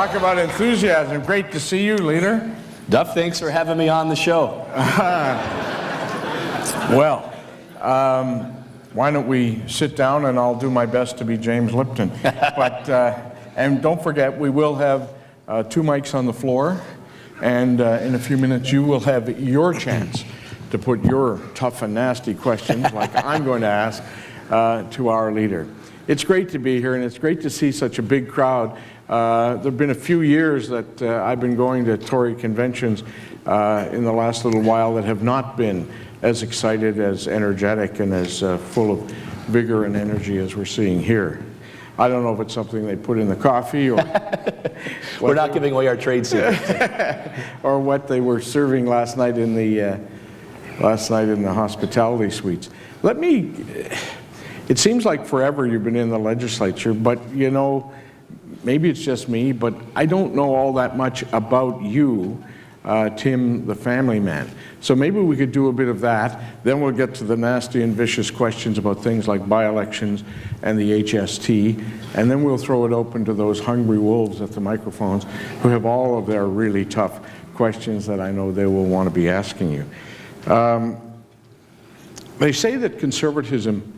Talk about enthusiasm. Great to see you, leader. Duff, thanks for having me on the show. Well, why don't we sit down and I'll do my best to be James Lipton. But and don't forget, we will have 2 mics on the floor, and in a few minutes you will have your chance to put your tough and nasty questions, like I'm going to ask, to our leader. It's great to be here, and it's great to see such a big crowd. There have been a few years that I've been going to Tory conventions in the last little while that have not been as excited, as energetic, and as full of vigor and energy as we're seeing here. I don't know if it's something they put in the coffee or... We're not giving away our trade secrets. or what they were serving last night in the hospitality suites. It seems like forever you've been in the legislature, but you know, maybe it's just me, but I don't know all that much about you, Tim, the family man. So maybe we could do a bit of that, then we'll get to the nasty and vicious questions about things like by-elections and the HST, and then we'll throw it open to those hungry wolves at the microphones who have all of their really tough questions that I know they will want to be asking you. They say that conservatism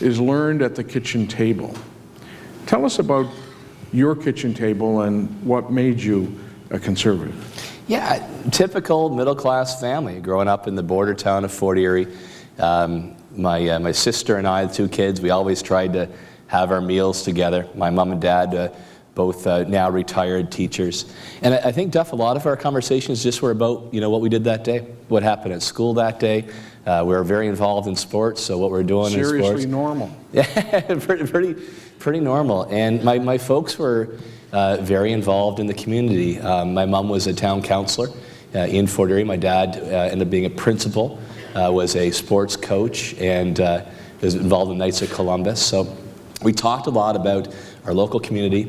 is learned at the kitchen table. Tell us about your kitchen table and what made you a conservative. Yeah, typical middle-class family, growing up in the border town of Fort Erie. My sister and I, the 2 kids, we always tried to have our meals together. My mom and dad, both now retired teachers. And I think, Duff, a lot of our conversations just were about, you know, what we did that day, what happened at school that day. We were very involved in sports, so what we're doing in sports. Seriously normal. Yeah, pretty normal. And my folks were very involved in the community. My mom was a town councilor in Fort Erie. My dad ended up being a principal, was a sports coach, and was involved in Knights of Columbus. So we talked a lot about our local community,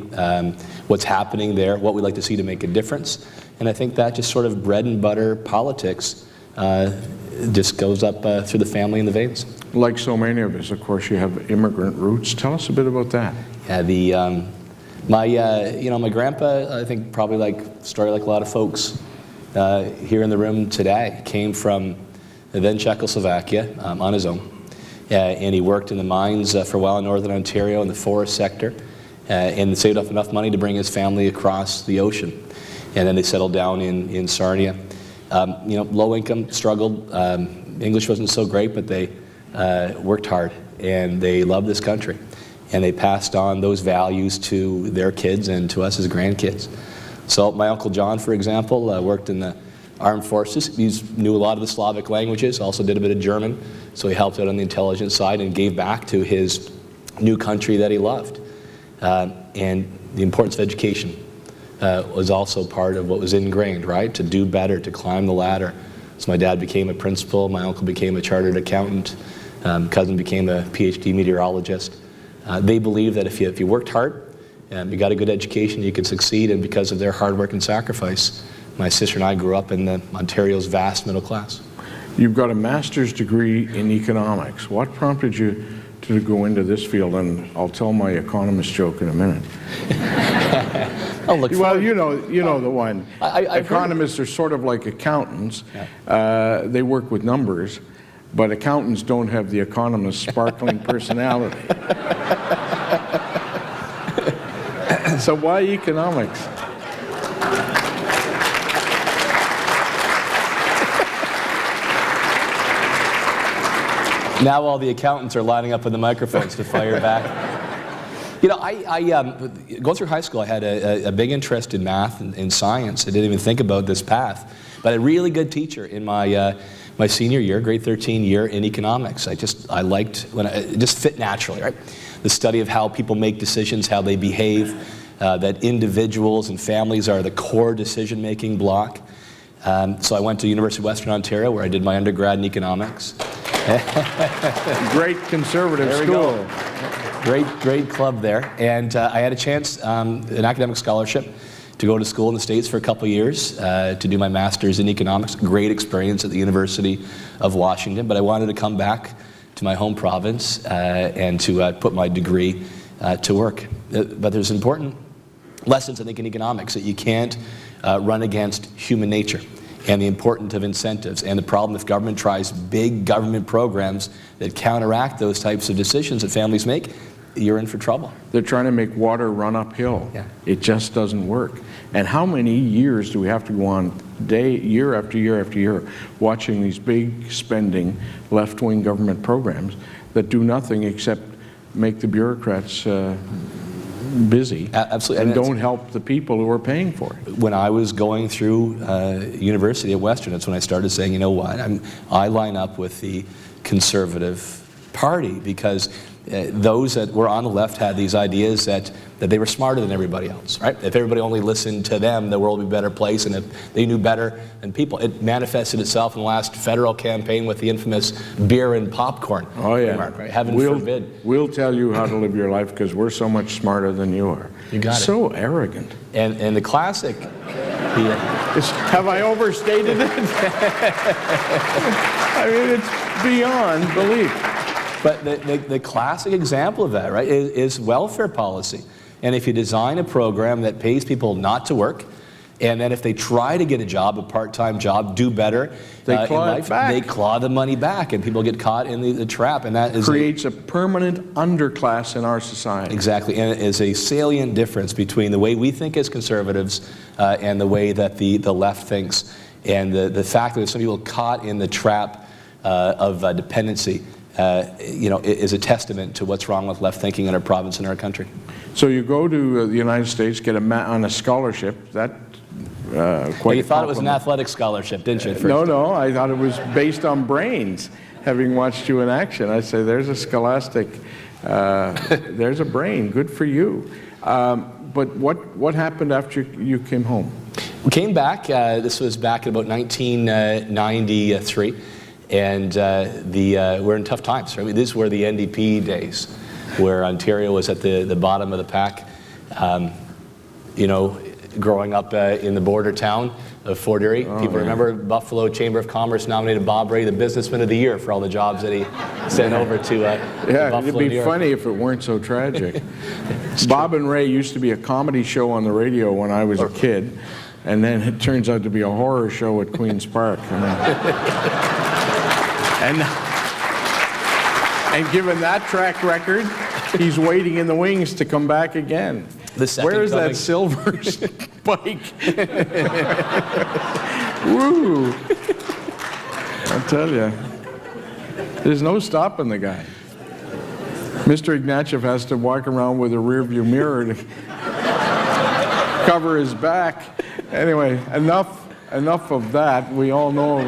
what's happening there, what we'd like to see to make a difference. And I think that just sort of bread and butter politics just goes up through the family and the veins. Like so many of us, of course, you have immigrant roots. Tell us a bit about that. Yeah, my grandpa, I think probably like a lot of folks here in the room today, came from then Czechoslovakia on his own. And he worked in the mines for a while in Northern Ontario in the forest sector, and saved up enough money to bring his family across the ocean. And then they settled down in Sarnia. You know, low income, struggled. English wasn't so great, but they worked hard, and they loved this country. And they passed on those values to their kids and to us as grandkids. So my Uncle John, for example, worked in the armed forces. He knew a lot of the Slavic languages, also did a bit of German, so he helped out on the intelligence side and gave back to his new country that he loved. And the importance of education was also part of what was ingrained, right? To do better, to climb the ladder. So my dad became a principal, my uncle became a chartered accountant, cousin became a PhD meteorologist. They believe that if you worked hard, and you got a good education, you could succeed, and because of their hard work and sacrifice, my sister and I grew up in Ontario's vast middle class. You've got a master's degree in economics. What prompted you to go into this field? And I'll tell my economist joke in a minute. Oh, look well, you know the one. I've Economists are sort of like accountants. Yeah. They work with numbers, but accountants don't have the economist's sparkling personality. So why economics? Now all the accountants are lining up with the microphones to fire back. You know, going through high school, I had a big interest in math and science. I didn't even think about this path. But a really good teacher in my senior year, grade 13 year in economics. I liked when it just fit naturally, right? The study of how people make decisions, how they behave, that individuals and families are the core decision-making block. So I went to University of Western Ontario, where I did my undergrad in economics. Great conservative school. Great club there. And I had a chance, an academic scholarship, to go to school in the States for a couple years to do my master's in economics. Great experience at the University of Washington. But I wanted to come back to my home province and to put my degree to work. But there's an important lessons, I think, in economics, that you can't run against human nature and the importance of incentives, and the problem if government tries big government programs that counteract those types of decisions that families make, you're in for trouble. They're trying to make water run uphill. Yeah. It just doesn't work. And how many years do we have to go on year after year after year watching these big spending left-wing government programs that do nothing except make the bureaucrats busy Absolutely. and don't help the people who are paying for it? When I was going through university at Western, that's when I started saying, you know what, I line up with the Conservative Party, because those that were on the left had these ideas that they were smarter than everybody else, right? If everybody only listened to them, the world would be a better place, and if they knew better than people. It manifested itself in the last federal campaign with the infamous beer and popcorn remark, right? Heaven forbid. We'll tell you how to live your life because we're so much smarter than you are. You got it. So arrogant. And the classic... Have I overstated it? I mean, it's beyond belief. But the classic example of that, right, is welfare policy. And if you design a program that pays people not to work, and then if they try to get a job, a part-time job, do better they claw in life, it back. they claw the money back, and people get caught in the trap. And that is creates a permanent underclass in our society. Exactly, and it is a salient difference between the way we think as conservatives and the way that the left thinks. And the fact that there's some people caught in the trap of dependency is a testament to what's wrong with left thinking in our province and our country. So you go to the United States, get on a scholarship. That quite. You thought it was an athletic scholarship, didn't you? At first? No, I thought it was based on brains. Having watched you in action, I say there's a scholastic. There's a brain. Good for you. But what happened after you came home? We came back. This was back in about 1993. And we're in tough times. Right? These were the NDP days, where Ontario was at the bottom of the pack. Growing up in the border town of Fort Erie, people remember Buffalo Chamber of Commerce nominated Bob Ray the Businessman of the Year for all the jobs that he sent over to Buffalo, it'd New be York. funny if it weren't so tragic. Bob and Ray used to be a comedy show on the radio when I was a kid, and then it turns out to be a horror show at Queen's Park. And given that track record, he's waiting in the wings to come back again. Where is that silver spike? Woo! I'll tell you, there's no stopping the guy. Mr. Ignatieff has to walk around with a rearview mirror to cover his back. Anyway, enough of that. We all know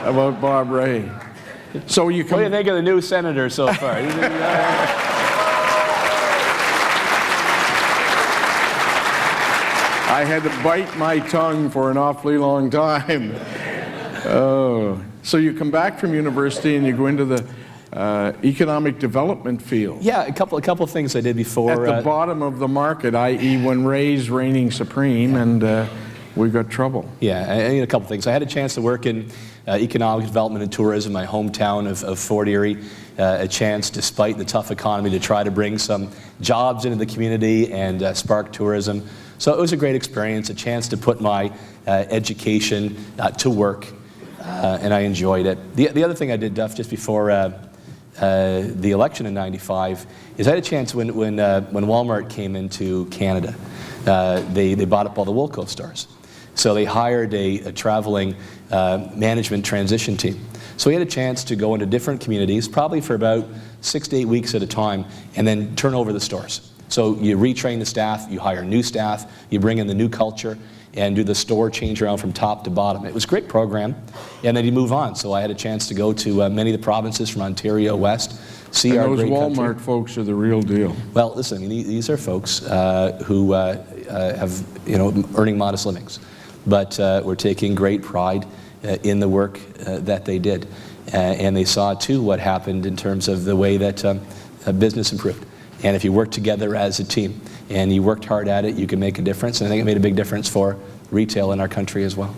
about Bob Ray. So you come. What do you think of the new senator so far? I had to bite my tongue for an awfully long time. Oh, so you come back from university and you go into the economic development field. Yeah, a couple of things I did before. At the bottom of the market, i.e., when Ray's reigning supreme, and we got trouble. Yeah, I need a couple things. I had a chance to work in economic development and tourism, my hometown of Fort Erie. A chance, despite the tough economy, to try to bring some jobs into the community and spark tourism. So it was a great experience, a chance to put my education to work, and I enjoyed it. The other thing I did, Duff, just before the election in '95, is I had a chance when Walmart came into Canada. They bought up all the Woolco stores. So they hired a traveling management transition team. So we had a chance to go into different communities, probably for about 6 to 8 weeks at a time, and then turn over the stores. So you retrain the staff, you hire new staff, you bring in the new culture, and do the store change around from top to bottom. It was a great program, and then you move on. So I had a chance to go to many of the provinces from Ontario West, see our great country. Those Walmart folks are the real deal. Well, listen, I mean, these are folks who have, earning modest livings, but were taking great pride in the work that they did. And they saw, too, what happened in terms of the way that business improved. And if you work together as a team and you worked hard at it, you can make a difference. And I think it made a big difference for retail in our country as well.